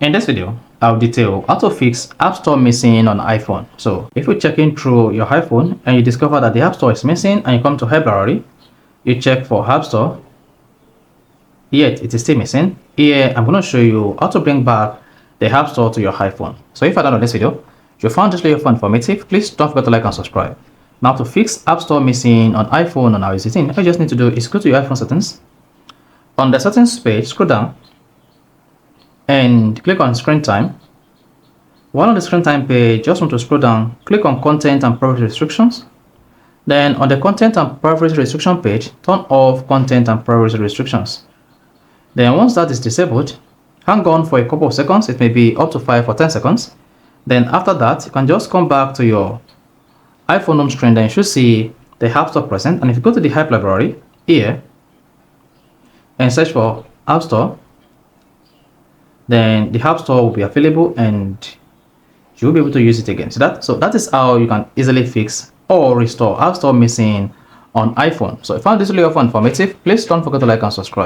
In this video, I'll detail how to fix App Store missing on iPhone. So if you're checking through your iPhone and you discover that the App Store is missing and you come to Library, you check for App Store, yet it is still missing. Here, I'm going to show you how to bring back the App Store to your iPhone. So if I download this video, if you found this video informative, please don't forget to like and subscribe. Now to fix App Store missing on iPhone on iOS 18, all you just need to do is go to your iPhone settings. On the settings page, scroll down and click on screen time. While on the screen time page, just want to scroll down, click on content and privacy restrictions. Then on the content and privacy restriction page, turn off content and privacy restrictions. Then once that is disabled, hang on for a couple of seconds. It may be up to 5 or 10 seconds. Then after that, you can just come back to your iPhone home screen. Then you should see the App Store present. And if you go to the App Library here and search for App Store, then the App Store will be available and you'll be able to use it again. So that is how you can easily fix or restore App Store missing on iPhone. So if you found this video informative, please don't forget to like and subscribe.